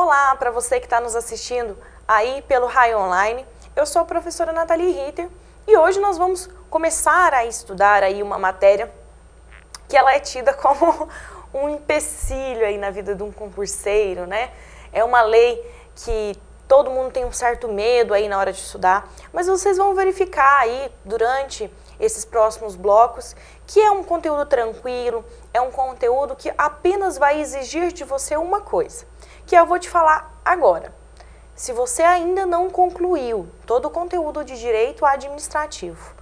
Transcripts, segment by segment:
Olá para você que está nos assistindo aí pelo Raio Online. Eu sou a professora Nathalie Ritter e hoje nós vamos começar a estudar aí uma matéria que ela é tida como um empecilho aí na vida de um concurseiro, né? É uma lei que todo mundo tem um certo medo aí na hora de estudar, mas vocês vão verificar aí durante esses próximos blocos que é um conteúdo tranquilo, é um conteúdo que apenas vai exigir de você uma coisa, que eu vou te falar agora. Se você ainda não concluiu todo o conteúdo de direito administrativo,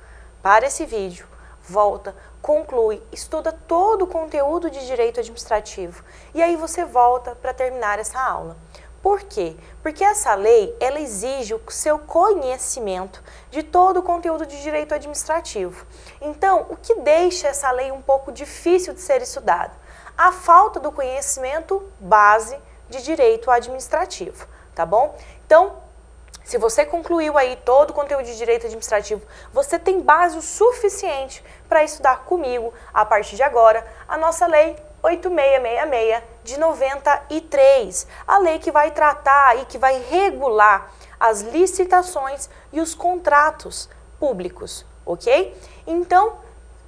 para esse vídeo, volta, conclui, estuda todo o conteúdo de direito administrativo e aí você volta para terminar essa aula. Por quê? Porque essa lei, ela exige o seu conhecimento de todo o conteúdo de direito administrativo. Então, o que deixa essa lei um pouco difícil de ser estudada? A falta do conhecimento base de direito administrativo, tá bom? Então, se você concluiu aí todo o conteúdo de direito administrativo, você tem base o suficiente para estudar comigo, a partir de agora, a nossa lei 8666 de 93, a lei que vai tratar e que vai regular as licitações e os contratos públicos, ok? Então,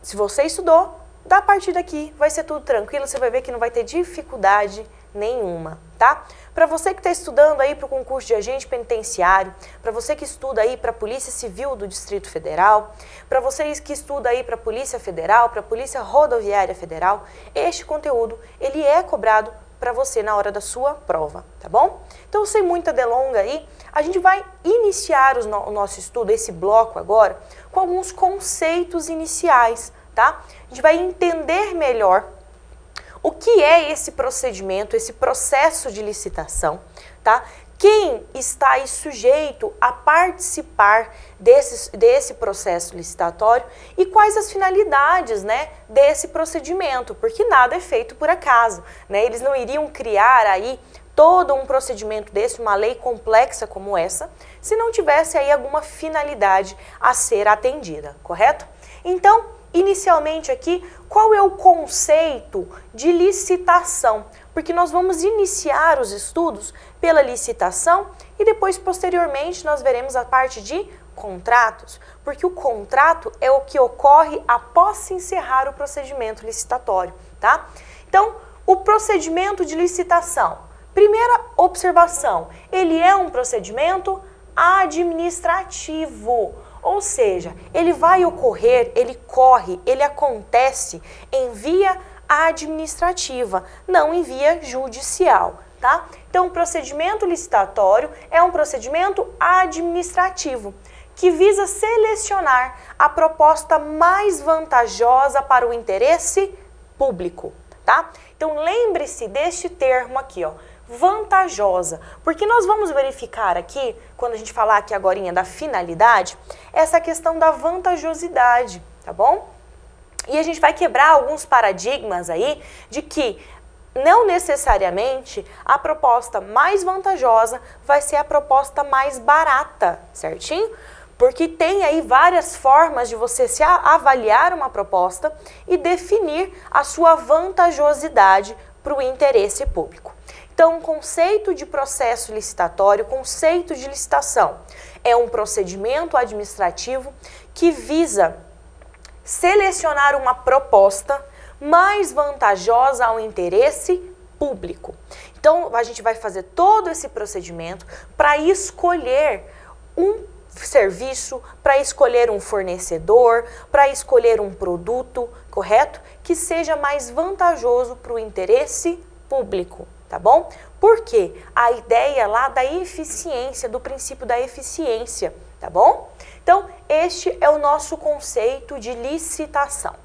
se você estudou, da partir daqui vai ser tudo tranquilo, você vai ver que não vai ter dificuldade nenhuma, tá? Para você que está estudando aí para o concurso de agente penitenciário, para você que estuda aí para a Polícia Civil do Distrito Federal, para vocês que estuda aí para a Polícia Federal, para a Polícia Rodoviária Federal, este conteúdo, ele é cobrado para você na hora da sua prova, tá bom? Então, sem muita delonga aí, a gente vai iniciar o nosso estudo, esse bloco agora, com alguns conceitos iniciais, tá? A gente vai entender melhor o que é esse procedimento, esse processo de licitação, tá? Quem está aí sujeito a participar desse processo licitatório e quais as finalidades, né, desse procedimento, porque nada é feito por acaso, né? Eles não iriam criar aí todo um procedimento desse, uma lei complexa como essa, se não tivesse aí alguma finalidade a ser atendida, correto? Então, inicialmente aqui, qual é o conceito de licitação? Porque nós vamos iniciar os estudos pela licitação e depois, posteriormente, nós veremos a parte de contratos, porque o contrato é o que ocorre após se encerrar o procedimento licitatório, tá? Então, o procedimento de licitação. Primeira observação, ele é um procedimento administrativo. Ou seja, ele vai ocorrer, ele corre, ele acontece em via administrativa, não em via judicial, tá? Então, o procedimento licitatório é um procedimento administrativo que visa selecionar a proposta mais vantajosa para o interesse público, tá? Então, lembre-se deste termo aqui, ó, vantajosa, porque nós vamos verificar aqui, quando a gente falar aqui agorinha da finalidade, essa questão da vantajosidade, tá bom? E a gente vai quebrar alguns paradigmas aí de que não necessariamente a proposta mais vantajosa vai ser a proposta mais barata, certinho? Porque tem aí várias formas de você se avaliar uma proposta e definir a sua vantajosidade para o interesse público. Então, o conceito de processo licitatório, conceito de licitação, é um procedimento administrativo que visa selecionar uma proposta mais vantajosa ao interesse público. Então, a gente vai fazer todo esse procedimento para escolher um serviço, para escolher um fornecedor, para escolher um produto, correto? Que seja mais vantajoso para o interesse público. Tá bom? Por quê? A ideia lá da eficiência, do princípio da eficiência, tá bom? Então, este é o nosso conceito de licitação.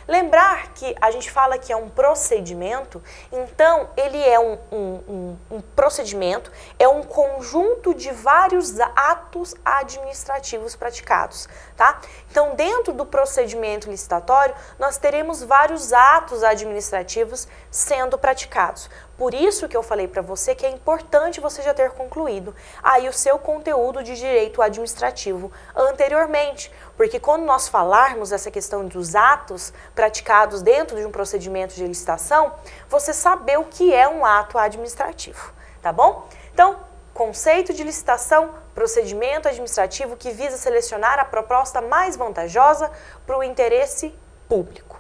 Lembrar que a gente fala que é um procedimento, então ele é um procedimento, é um conjunto de vários atos administrativos praticados, tá? Então, dentro do procedimento licitatório, nós teremos vários atos administrativos sendo praticados. Por isso que eu falei para você que é importante você já ter concluído aí o seu conteúdo de direito administrativo anteriormente, porque quando nós falarmos essa questão dos atos praticados dentro de um procedimento de licitação, você saber o que é um ato administrativo. tá bom? Então, conceito de licitação, procedimento administrativo que visa selecionar a proposta mais vantajosa para o interesse público.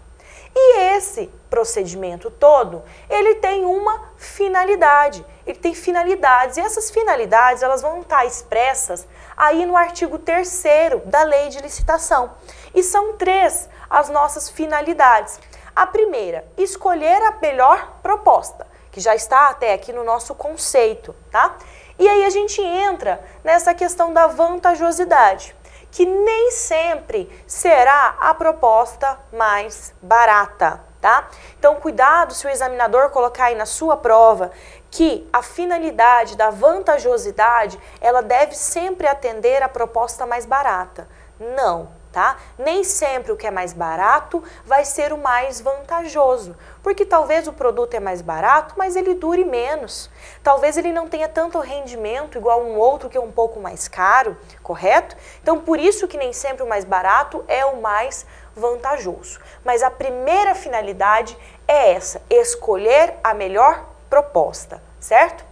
E esse procedimento todo, ele tem uma finalidade, ele tem finalidades, e essas finalidades elas vão estar expressas aí no artigo 3º da Lei de Licitação. E são 3 as nossas finalidades. A primeira, escolher a melhor proposta, que já está até aqui no nosso conceito, tá? E aí a gente entra nessa questão da vantajosidade, que nem sempre será a proposta mais barata, tá? Então, cuidado se o examinador colocar aí na sua prova que a finalidade da vantajosidade, ela deve sempre atender a proposta mais barata. Não, tá? Nem sempre o que é mais barato vai ser o mais vantajoso, porque talvez o produto é mais barato, mas ele dure menos. Talvez ele não tenha tanto rendimento igual um outro que é um pouco mais caro, correto? Então, por isso que nem sempre o mais barato é o mais vantajoso. Mas a primeira finalidade é essa, escolher a melhor proposta, certo?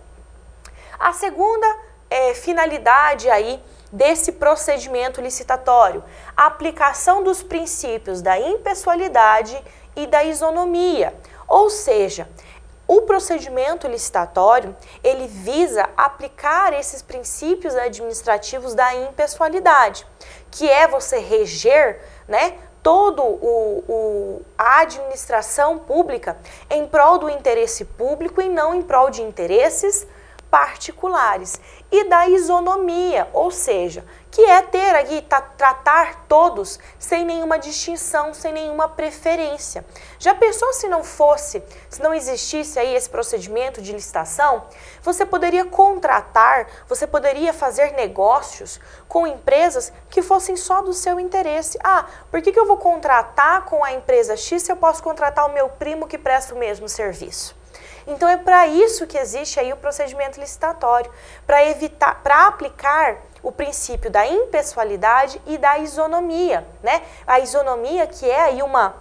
A segunda finalidade aí desse procedimento licitatório, a aplicação dos princípios da impessoalidade e da isonomia, ou seja, o procedimento licitatório, ele visa aplicar esses princípios administrativos da impessoalidade, que é você reger, né, a administração pública em prol do interesse público e não em prol de interesses particulares, e da isonomia, ou seja, que é ter aqui, tratar todos sem nenhuma distinção, sem nenhuma preferência. Já pensou se não existisse aí esse procedimento de licitação? Você poderia contratar, você poderia fazer negócios com empresas que fossem só do seu interesse. Ah, por que eu vou contratar com a empresa X se eu posso contratar o meu primo que presta o mesmo serviço? Então é para isso que existe aí o procedimento licitatório, para aplicar o princípio da impessoalidade e da isonomia, né? A isonomia, que é aí uma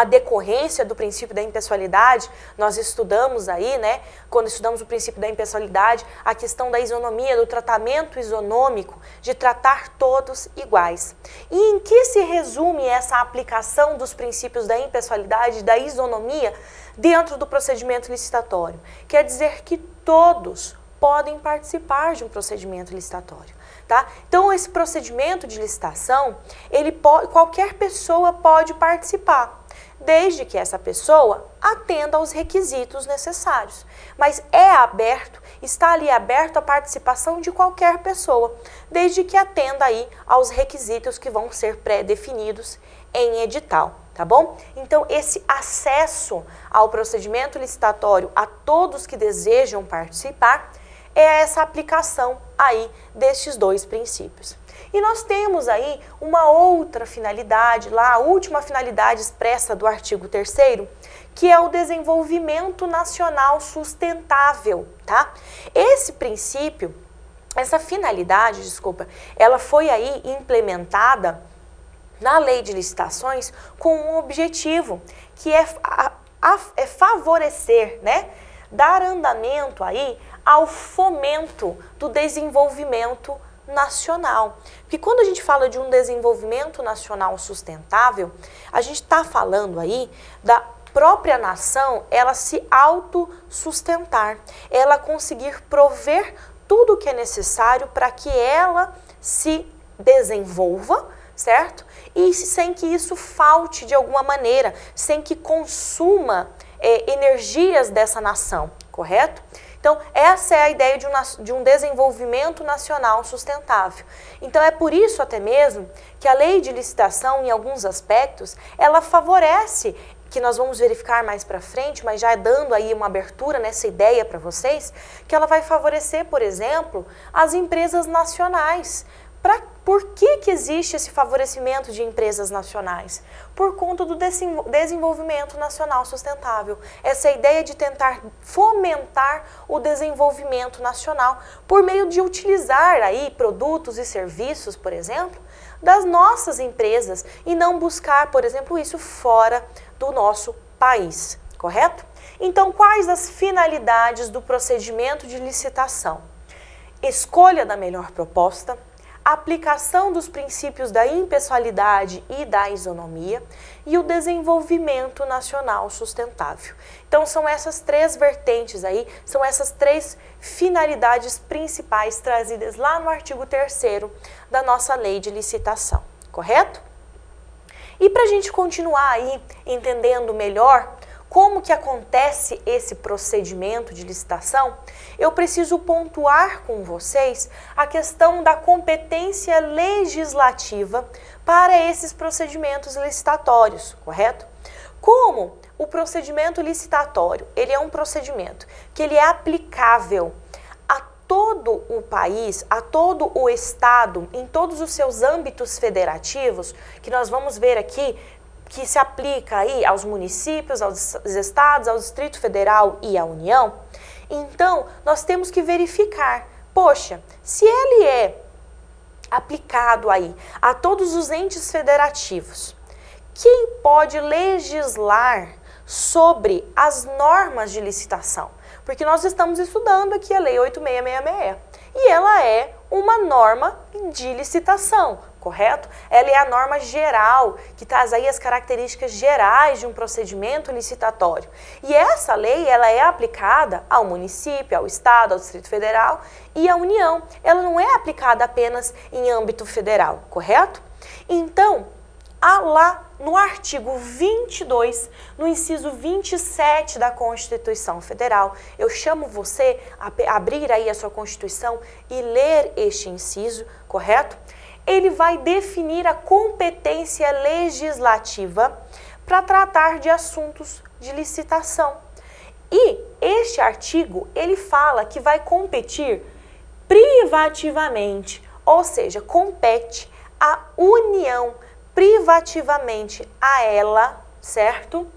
decorrência do princípio da impessoalidade, nós estudamos aí, né, quando estudamos o princípio da impessoalidade, a questão da isonomia, do tratamento isonômico, de tratar todos iguais. E em que se resume essa aplicação dos princípios da impessoalidade e da isonomia dentro do procedimento licitatório? Quer dizer que todos podem participar de um procedimento licitatório, tá? Então, esse procedimento de licitação, qualquer pessoa pode participar, desde que essa pessoa atenda aos requisitos necessários. Mas está ali aberto a participação de qualquer pessoa, desde que atenda aí aos requisitos que vão ser pré-definidos em edital, tá bom? Então, esse acesso ao procedimento licitatório a todos que desejam participar é essa aplicação aí destes 2 princípios. E nós temos aí uma outra finalidade, lá a última finalidade expressa do artigo 3º, que é o desenvolvimento nacional sustentável, tá? Esse princípio, essa finalidade, ela foi aí implementada na Lei de Licitações com um objetivo, que é favorecer, né, dar andamento aí ao fomento do desenvolvimento nacional. Porque quando a gente fala de um desenvolvimento nacional sustentável, a gente está falando aí da própria nação, ela se autossustentar, ela conseguir prover tudo o que é necessário para que ela se desenvolva, certo? E sem que isso falte de alguma maneira, sem que consuma energias dessa nação, correto? Então, essa é a ideia de um desenvolvimento nacional sustentável. Então, é por isso até mesmo que a lei de licitação, em alguns aspectos, ela favorece, que nós vamos verificar mais para frente, mas já dando aí uma abertura nessa ideia para vocês, que ela vai favorecer, por exemplo, as empresas nacionais. Por que existe esse favorecimento de empresas nacionais? Por conta do desenvolvimento nacional sustentável. Essa ideia de tentar fomentar o desenvolvimento nacional por meio de utilizar aí produtos e serviços, por exemplo, das nossas empresas e não buscar, por exemplo, isso fora do nosso país, correto? Então, quais as finalidades do procedimento de licitação? Escolha da melhor proposta, aplicação dos princípios da impessoalidade e da isonomia e o desenvolvimento nacional sustentável. Então, são essas três vertentes aí, são essas três finalidades principais trazidas lá no artigo 3º da nossa lei de licitação, correto? E para a gente continuar aí entendendo melhor como que acontece esse procedimento de licitação, eu preciso pontuar com vocês a questão da competência legislativa para esses procedimentos licitatórios, correto? Como o procedimento licitatório, ele é um procedimento que ele é aplicável a todo o país, a todo o estado, em todos os seus âmbitos federativos, que nós vamos ver aqui, que se aplica aí aos municípios, aos estados, ao Distrito Federal e à União, então nós temos que verificar, poxa, se ele é aplicado aí a todos os entes federativos, quem pode legislar sobre as normas de licitação? Porque nós estamos estudando aqui a Lei 8666 e ela é uma norma de licitação, correto? Ela é a norma geral, que traz aí as características gerais de um procedimento licitatório. E essa lei, ela é aplicada ao município, ao estado, ao Distrito Federal e à União. Ela não é aplicada apenas em âmbito federal, correto? Então, lá no artigo 22, no inciso 27 da Constituição Federal, eu chamo você a abrir aí a sua Constituição e ler este inciso, correto? Ele vai definir a competência legislativa para tratar de assuntos de licitação. E este artigo, ele fala que vai competir privativamente, ou seja, compete à União privativamente a ela, certo?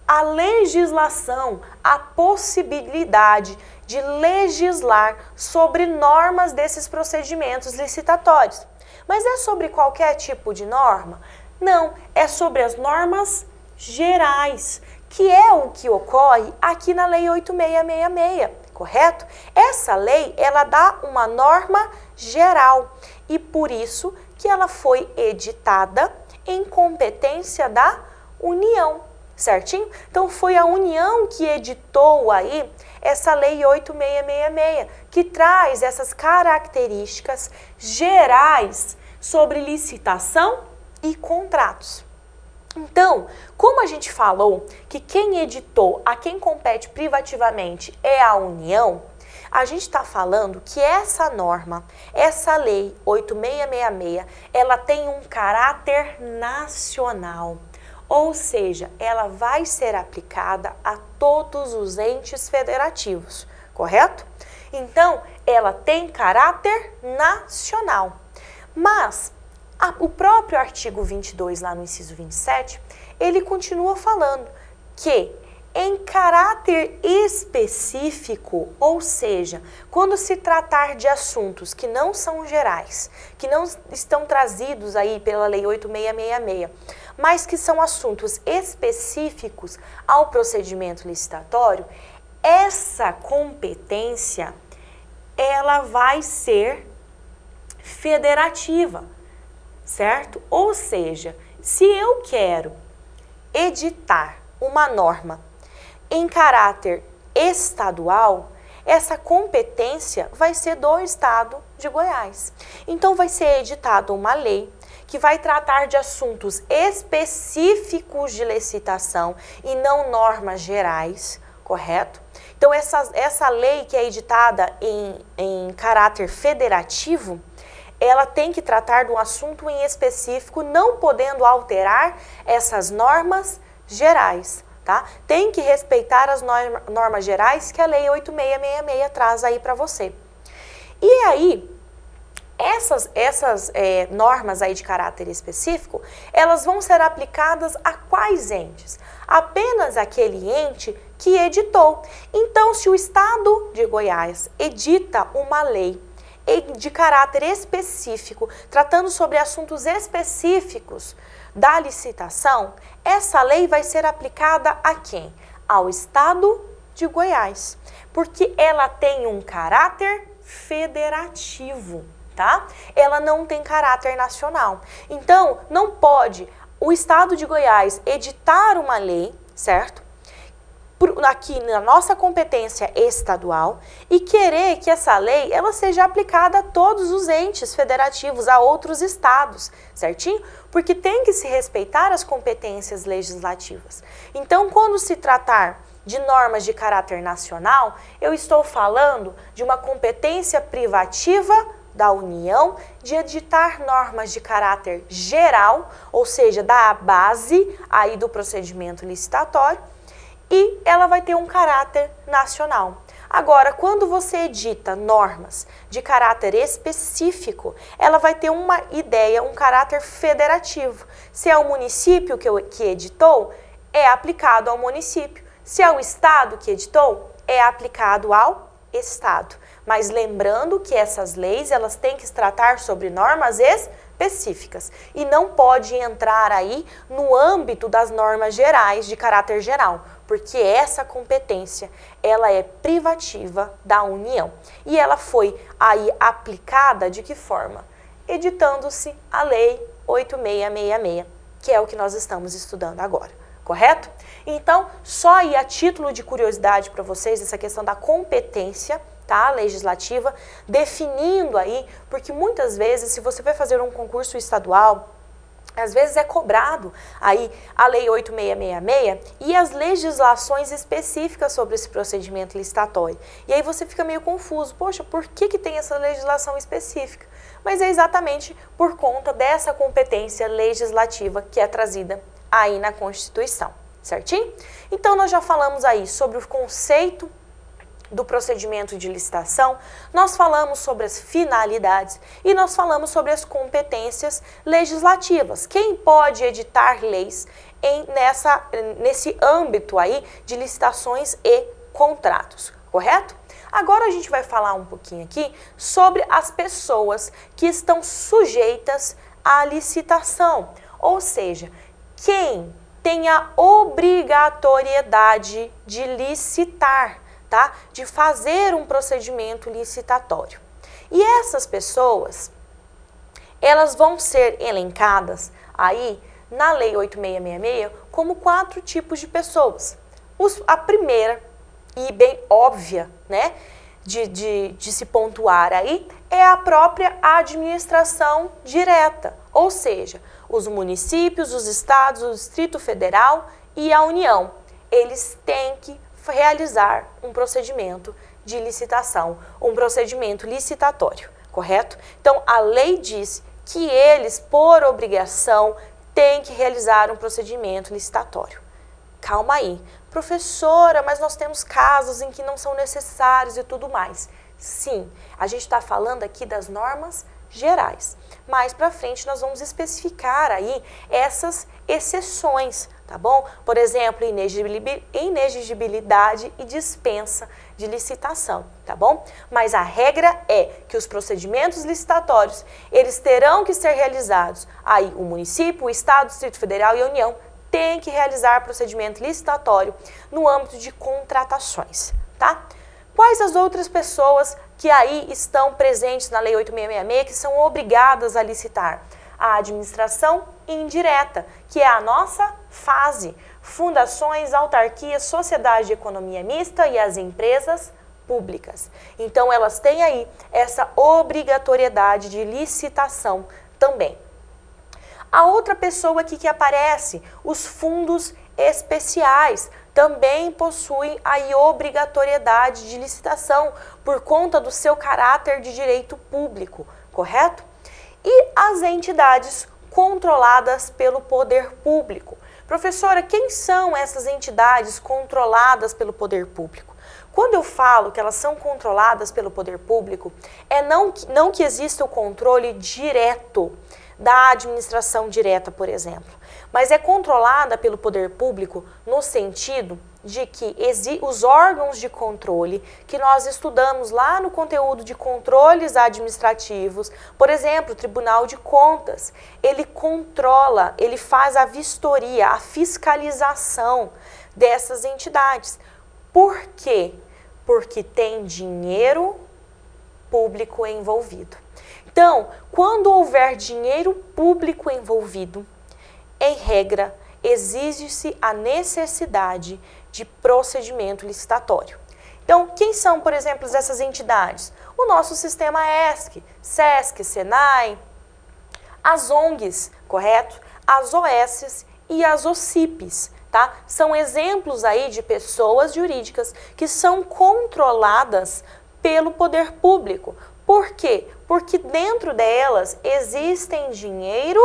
A legislação, a possibilidade de legislar sobre normas desses procedimentos licitatórios. Mas é sobre qualquer tipo de norma? Não, é sobre as normas gerais, que é o que ocorre aqui na Lei 8666, correto? Essa lei, ela dá uma norma geral e por isso que ela foi editada em competência da União, certinho? Então foi a União que editou aí essa Lei 8666, que traz essas características gerais sobre licitação e contratos. Então, como a gente falou que quem editou, a quem compete privativamente é a União, a gente está falando que essa norma, essa lei 8666, ela tem um caráter nacional, ou seja, ela vai ser aplicada a todos os entes federativos, correto? Então, ela tem caráter nacional, mas o próprio artigo 22, lá no inciso 27, ele continua falando que em caráter específico, ou seja, quando se tratar de assuntos que não são gerais, que não estão trazidos aí pela Lei 8666, mas que são assuntos específicos ao procedimento licitatório, essa competência, ela vai ser federativa, certo? Ou seja, se eu quero editar uma norma em caráter estadual, essa competência vai ser do estado de Goiás. Então vai ser editada uma lei que vai tratar de assuntos específicos de licitação e não normas gerais, correto? Então essa lei que é editada em caráter federativo, ela tem que tratar de um assunto em específico, não podendo alterar essas normas gerais. Tá? Tem que respeitar as normas gerais que a Lei 8666 traz aí para você. E aí, essas normas aí de caráter específico, elas vão ser aplicadas a quais entes? Apenas aquele ente que editou. Então, se o Estado de Goiás edita uma lei de caráter específico, tratando sobre assuntos específicos da licitação, essa lei vai ser aplicada a quem? ao Estado de Goiás, porque ela tem um caráter federativo, tá? Ela não tem caráter nacional. Então, não pode o Estado de Goiás editar uma lei, certo? Aqui na nossa competência estadual e querer que essa lei ela seja aplicada a todos os entes federativos, a outros estados, certinho? Porque tem que se respeitar as competências legislativas. Então, quando se tratar de normas de caráter nacional, eu estou falando de uma competência privativa da União de editar normas de caráter geral, ou seja, da base aí do procedimento licitatório, e ela vai ter um caráter nacional. Agora, quando você edita normas de caráter específico, ela vai ter uma ideia, um caráter federativo. Se é o município que editou, é aplicado ao município. Se é o estado que editou, é aplicado ao estado. Mas lembrando que essas leis, elas têm que se tratar sobre normas específicas e não pode entrar aí no âmbito das normas gerais de caráter geral, porque essa competência, ela é privativa da União. E ela foi aí aplicada de que forma? Editando-se a Lei 8666, que é o que nós estamos estudando agora, correto? Então, só aí a título de curiosidade para vocês, essa questão da competência, tá, legislativa, definindo aí, porque muitas vezes, se você vai fazer um concurso estadual, às vezes é cobrado aí a Lei 8666 e as legislações específicas sobre esse procedimento licitatório. E aí você fica meio confuso, poxa, por que tem essa legislação específica? Mas é exatamente por conta dessa competência legislativa que é trazida aí na Constituição, certinho? Então nós já falamos aí sobre o conceito do procedimento de licitação, nós falamos sobre as finalidades e nós falamos sobre as competências legislativas. Quem pode editar leis nesse âmbito aí de licitações e contratos, correto? Agora a gente vai falar um pouquinho aqui sobre as pessoas que estão sujeitas à licitação, ou seja, quem tem a obrigatoriedade de licitar, tá? De fazer um procedimento licitatório. E essas pessoas, elas vão ser elencadas aí na Lei 8666 como 4 tipos de pessoas. A primeira, e bem óbvia, né, de se pontuar aí, é a própria administração direta, ou seja, os municípios, os estados, o Distrito Federal e a União. Eles têm que realizar um procedimento de licitação, um procedimento licitatório, correto? Então, a lei diz que eles, por obrigação, têm que realizar um procedimento licitatório. Calma aí, professora, mas nós temos casos em que não são necessários e tudo mais. Sim, a gente está falando aqui das normas gerais. Mais para frente nós vamos especificar aí essas exceções, tá bom? Por exemplo, inexigibilidade e dispensa de licitação, tá bom? Mas a regra é que os procedimentos licitatórios, eles terão que ser realizados. Aí o município, o estado, o Distrito Federal e a União têm que realizar procedimento licitatório no âmbito de contratações, tá? Quais as outras pessoas que aí estão presentes na Lei 8666 que são obrigadas a licitar? A administração indireta, que é a nossa fase, fundações, autarquias, sociedade de economia mista e as empresas públicas. Então, elas têm aí essa obrigatoriedade de licitação também. A outra pessoa aqui que aparece, os fundos especiais, também possuem aí obrigatoriedade de licitação por conta do seu caráter de direito público, correto? E as entidades controladas pelo poder público. Professora, quem são essas entidades controladas pelo poder público? Quando eu falo que elas são controladas pelo poder público, é não que exista o controle direto da administração direta, por exemplo, mas é controlada pelo poder público no sentido de que os órgãos de controle que nós estudamos lá no conteúdo de controles administrativos, por exemplo, o Tribunal de Contas, ele controla, ele faz a vistoria, a fiscalização dessas entidades. Por quê? Porque tem dinheiro público envolvido. Então, quando houver dinheiro público envolvido, em regra, exige-se a necessidade de procedimento licitatório. Então, quem são, por exemplo, essas entidades? O nosso sistema ESC, SESC, SENAI, as ONGs, correto? As OSs e as OCIPs, tá? São exemplos aí de pessoas jurídicas que são controladas pelo poder público. Por quê? Porque dentro delas existem dinheiro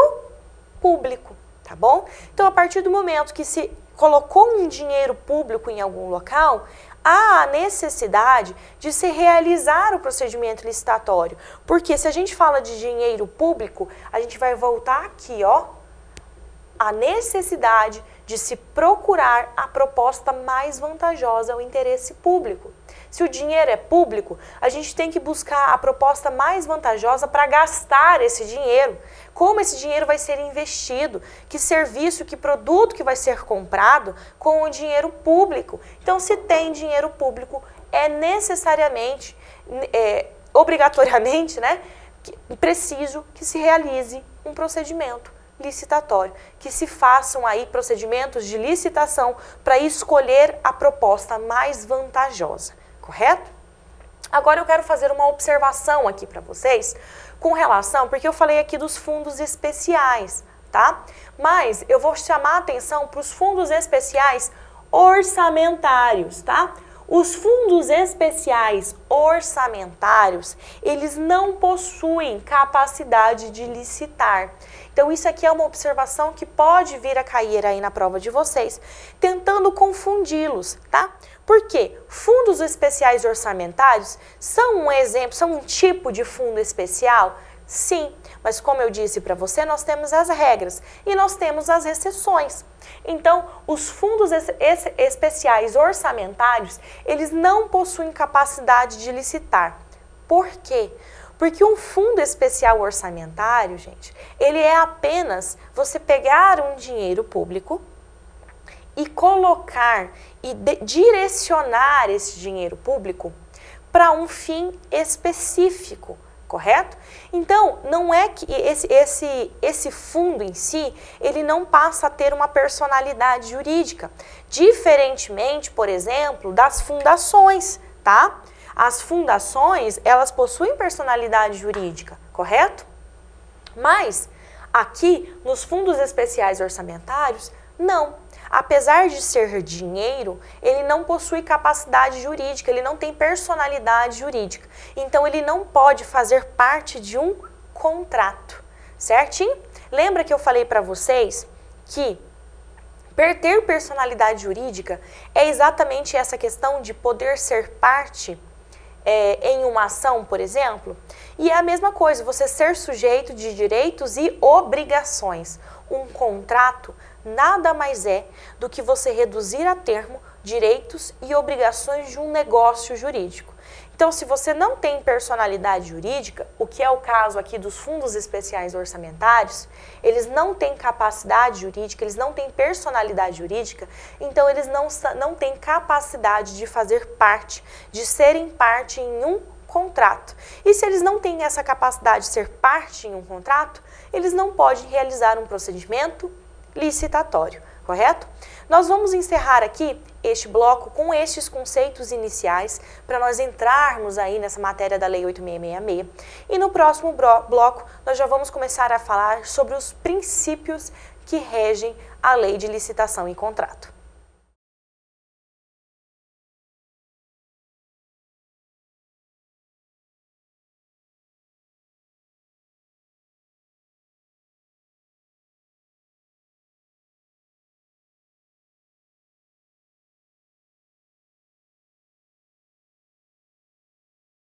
público, tá bom? Então, a partir do momento que se colocou um dinheiro público em algum local, há a necessidade de se realizar o procedimento licitatório. Porque se a gente fala de dinheiro público, a gente vai voltar aqui, ó, a necessidade de se procurar a proposta mais vantajosa ao interesse público. Se o dinheiro é público, a gente tem que buscar a proposta mais vantajosa para gastar esse dinheiro. Como esse dinheiro vai ser investido, que serviço, que produto que vai ser comprado com o dinheiro público. Então, se tem dinheiro público, é necessariamente, obrigatoriamente, né, preciso que se realize um procedimento licitatório, que se façam aí procedimentos de licitação para escolher a proposta mais vantajosa, correto? Agora eu quero fazer uma observação aqui para vocês com relação, porque eu falei aqui dos fundos especiais, tá? Mas eu vou chamar a atenção para os fundos especiais orçamentários, tá? Os fundos especiais orçamentários, eles não possuem capacidade de licitar. Então, isso aqui é uma observação que pode vir a cair aí na prova de vocês, tentando confundi-los, tá? Por quê? Fundos especiais orçamentários são um exemplo, são um tipo de fundo especial? Sim, mas como eu disse para você, nós temos as regras e nós temos as exceções. Então, os fundos especiais orçamentários, eles não possuem capacidade de licitar. Por quê? Porque um fundo especial orçamentário, gente, ele é apenas você pegar um dinheiro público e colocar e direcionar esse dinheiro público para um fim específico, correto? Então, não é que esse fundo em si, ele não passa a ter uma personalidade jurídica, diferentemente, por exemplo, das fundações, tá? As fundações, elas possuem personalidade jurídica, correto? Mas, aqui, nos fundos especiais orçamentários, não. Apesar de ser dinheiro, ele não possui capacidade jurídica, ele não tem personalidade jurídica. Então, ele não pode fazer parte de um contrato, certinho? Lembra que eu falei para vocês que ter personalidade jurídica é exatamente essa questão de poder ser parte em uma ação, por exemplo? E é a mesma coisa, você ser sujeito de direitos e obrigações. Um contrato nada mais é do que você reduzir a termo direitos e obrigações de um negócio jurídico. Então, se você não tem personalidade jurídica, o que é o caso aqui dos fundos especiais orçamentários, eles não têm capacidade jurídica, eles não têm personalidade jurídica, então eles não têm capacidade de fazer parte, de serem parte em um contrato. E se eles não têm essa capacidade de ser parte em um contrato, eles não podem realizar um procedimento licitatório, correto? Nós vamos encerrar aqui este bloco com estes conceitos iniciais para nós entrarmos aí nessa matéria da Lei 8666. E no próximo bloco nós já vamos começar a falar sobre os princípios que regem a Lei de Licitação e Contrato.